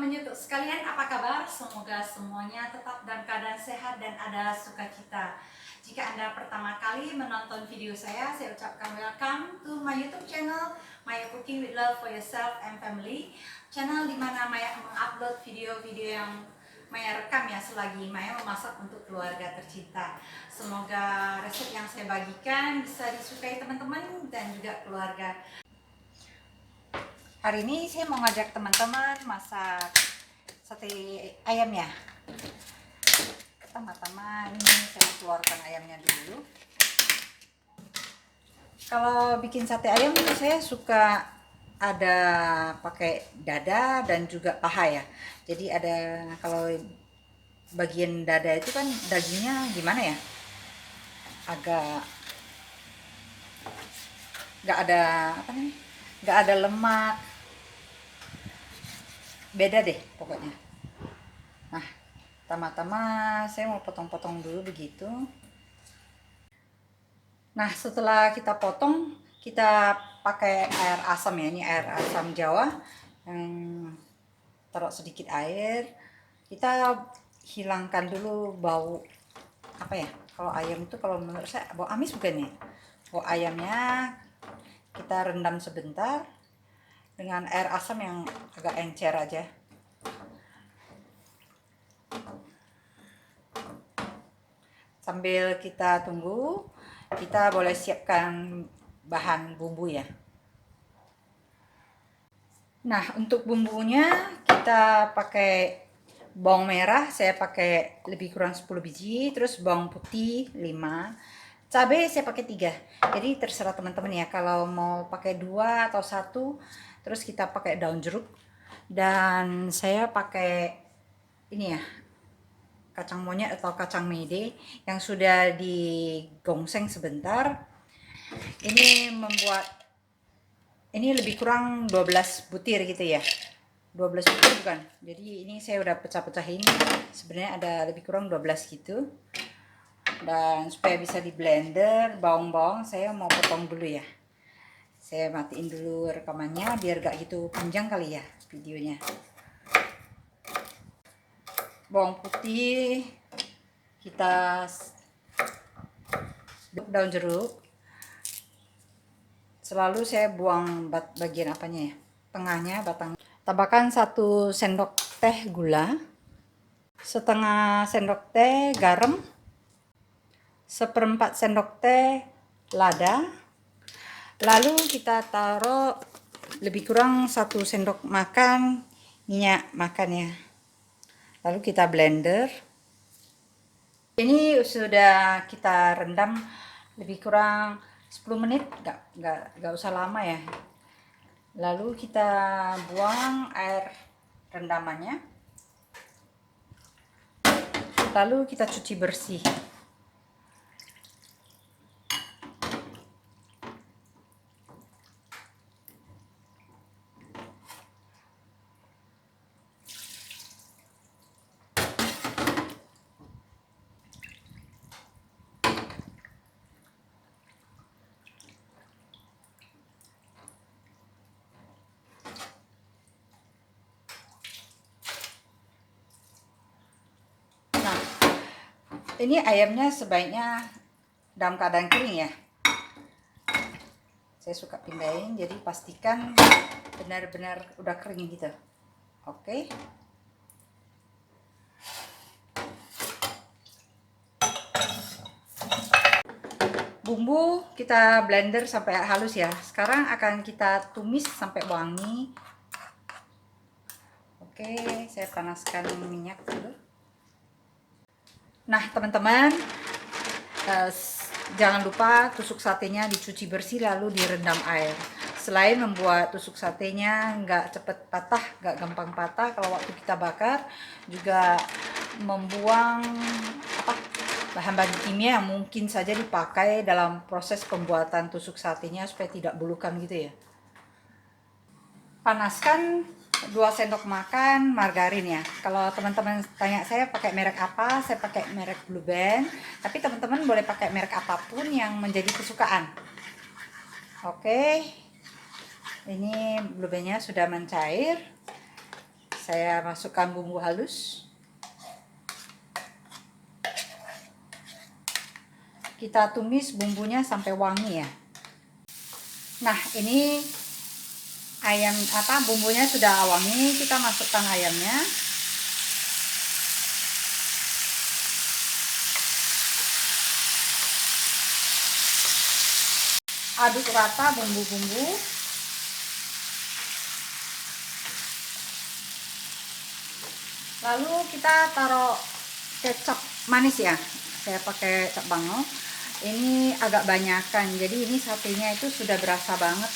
teman-teman YouTube sekalian, apa kabar? Semoga semuanya tetap dalam keadaan sehat dan ada sukacita. Jika Anda pertama kali menonton video saya ucapkan welcome to my YouTube channel, Maya Cooking with Love for Yourself and Family. Channel dimana Maya mengupload video-video yang Maya rekam ya selagi Maya memasak untuk keluarga tercinta. Semoga resep yang saya bagikan bisa disukai teman-teman dan juga keluarga. Hari ini saya mau ngajak teman-teman masak sate ayam ya. Pertama-tama ini saya keluarkan ayamnya dulu. Kalau bikin sate ayam saya suka ada pakai dada dan juga paha ya. Jadi ada, kalau bagian dada itu kan dagingnya gimana ya, agak nggak ada apa nih, nggak ada lemak, beda deh pokoknya. Nah, pertama-tama saya mau potong-potong dulu begitu. Nah, setelah kita potong, kita pakai air asam ya, ini air asam Jawa yang taruh sedikit air. Kita hilangkan dulu bau apa ya, kalau ayam itu kalau menurut saya bau amis bukan ya. Bau ayamnya kita rendam sebentar dengan air asam yang agak encer aja. Sambil kita tunggu, kita boleh siapkan bahan bumbu ya. Nah, untuk bumbunya kita pakai bawang merah, saya pakai lebih kurang 10 biji, terus bawang putih 5, cabai saya pakai 3. Jadi terserah teman-teman ya, kalau mau pakai 2 atau 1, terus kita pakai daun jeruk. Dan saya pakai ini ya, kacang monyet atau kacang mede yang sudah digongseng sebentar. Ini membuat, ini lebih kurang 12 butir gitu ya, 12 butir bukan, jadi ini saya udah pecah-pecahin, sebenarnya ada lebih kurang 12 gitu. Dan supaya bisa di blender, bawang-bawang saya mau potong dulu ya. Saya matiin dulu rekamannya biar gak gitu panjang kali ya videonya. Bawang putih kita, daun jeruk selalu saya buang bagian apanya ya, tengahnya, batang. Tambahkan 1 sendok teh gula, setengah sendok teh garam, 1/4 sendok teh lada. Lalu kita taruh lebih kurang 1 sendok makan minyak makan ya. Lalu kita blender. Ini sudah kita rendam lebih kurang 10 menit, nggak usah lama ya. Lalu kita buang air rendamannya. Lalu kita cuci bersih. Nah, ini ayamnya sebaiknya dalam keadaan kering ya. Saya suka pindahin, jadi pastikan benar-benar udah kering gitu. Oke. Bumbu kita blender sampai halus ya. Sekarang akan kita tumis sampai wangi. Oke, saya panaskan minyak dulu. Nah, teman-teman, jangan lupa tusuk satenya dicuci bersih lalu direndam air. Selain membuat tusuk satenya nggak cepet patah, nggak gampang patah kalau waktu kita bakar, juga membuang bahan-bahan kimia yang mungkin saja dipakai dalam proses pembuatan tusuk satenya supaya tidak bulukan gitu ya. Panaskan 2 sendok makan margarin ya. Kalau teman-teman tanya saya pakai merek apa, saya pakai merek Blue Band. Tapi teman-teman boleh pakai merek apapun yang menjadi kesukaan. Oke, ini Blue Band-nya sudah mencair. saya masukkan bumbu halus. Kita tumis bumbunya sampai wangi ya. Nah, ini bumbunya sudah wangi, kita masukkan ayamnya. Aduk rata bumbu-bumbu. Lalu kita taruh kecap manis ya. Saya pakai kecap bango. Ini agak banyakan. Jadi ini satenya itu sudah berasa banget.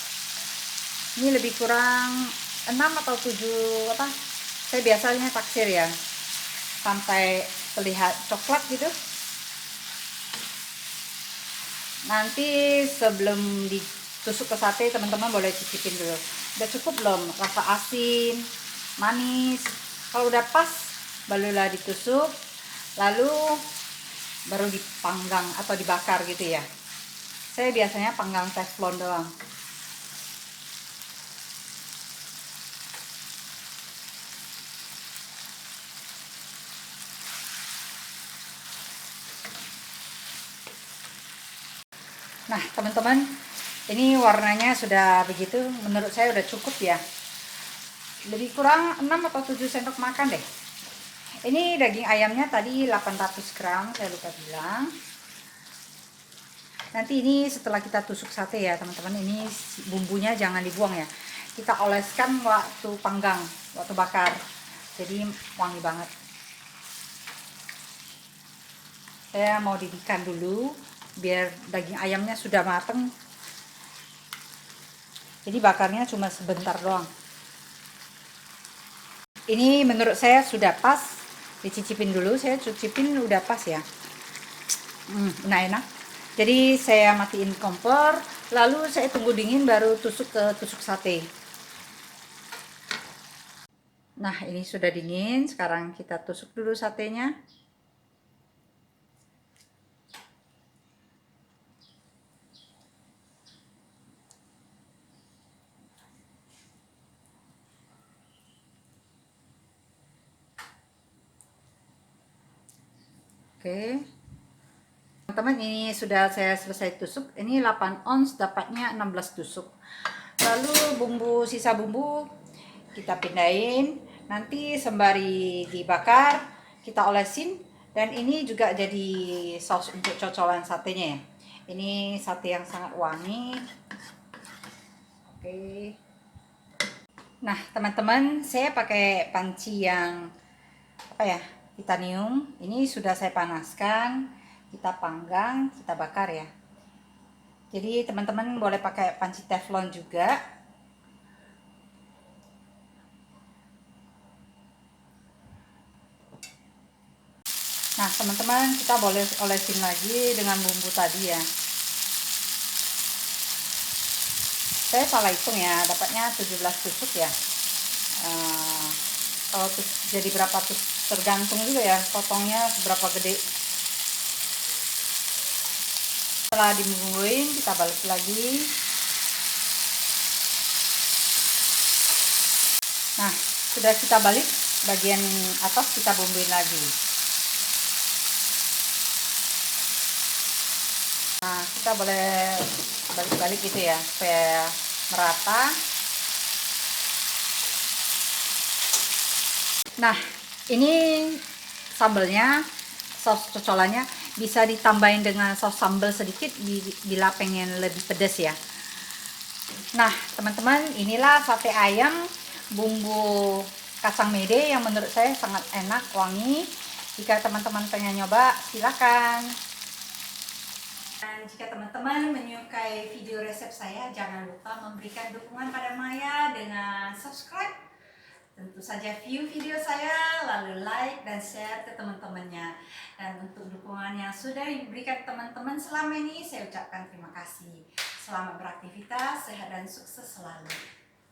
Ini lebih kurang 6 atau 7 Saya biasanya taksir ya. Sampai terlihat coklat gitu. Nanti sebelum ditusuk ke sate, teman-teman boleh cicipin dulu. Udah cukup belum? Rasa asin, manis. Kalau udah pas, barulah ditusuk. Lalu baru dipanggang atau dibakar gitu ya. Saya biasanya panggang teflon doang. Nah, teman-teman, ini warnanya sudah begitu, menurut saya udah cukup ya. Lebih kurang 6 atau 7 sendok makan deh. Ini daging ayamnya tadi 800 gram, saya lupa bilang. Nanti ini setelah kita tusuk sate ya, teman-teman, ini bumbunya jangan dibuang ya. Kita oleskan waktu panggang, waktu bakar. Jadi wangi banget. Saya mau didihkan dulu biar daging ayamnya sudah mateng. Jadi bakarnya cuma sebentar doang. Ini menurut saya sudah pas. Dicicipin dulu, saya cicipin udah pas ya. Enak. Jadi saya matiin kompor, lalu saya tunggu dingin baru tusuk ke tusuk sate. Nah, ini sudah dingin, sekarang kita tusuk dulu satenya. Oke. Teman-teman, ini sudah saya selesai tusuk. Ini 8 ons dapatnya 16 tusuk. Lalu sisa bumbu kita pindahin. Nanti sembari dibakar, kita olesin. Dan ini juga jadi saus untuk cocolan satenya ya. Ini sate yang sangat wangi. Oke. Nah, teman-teman, saya pakai panci yang titanium. Ini sudah saya panaskan, kita panggang, kita bakar ya. Jadi teman-teman boleh pakai panci teflon juga. Nah, teman-teman, kita boleh olesin lagi dengan bumbu tadi ya. Saya salah hitung ya, dapatnya 17 tusuk ya. Kalau jadi berapa tuh tergantung juga ya, potongnya seberapa gede. Setelah dibumbuin, kita balik lagi. Nah, sudah kita balik, bagian atas kita bumbuin lagi. Nah, kita boleh balik-balik gitu ya, supaya merata. Nah, ini sambelnya, saus cocolannya bisa ditambahin dengan saus sambal sedikit bila pengen lebih pedas ya. Nah, teman-teman, inilah sate ayam bumbu kacang mede yang menurut saya sangat enak, wangi. Jika teman-teman pengen nyoba, silakan. Dan jika teman-teman menyukai video resep saya, jangan lupa memberikan dukungan pada Maya dengan subscribe. Tentu saja view video saya, lalu like dan share ke teman-temannya. Dan untuk dukungan yang sudah diberikan teman-teman selama ini, saya ucapkan terima kasih. Selamat beraktivitas, sehat dan sukses selalu.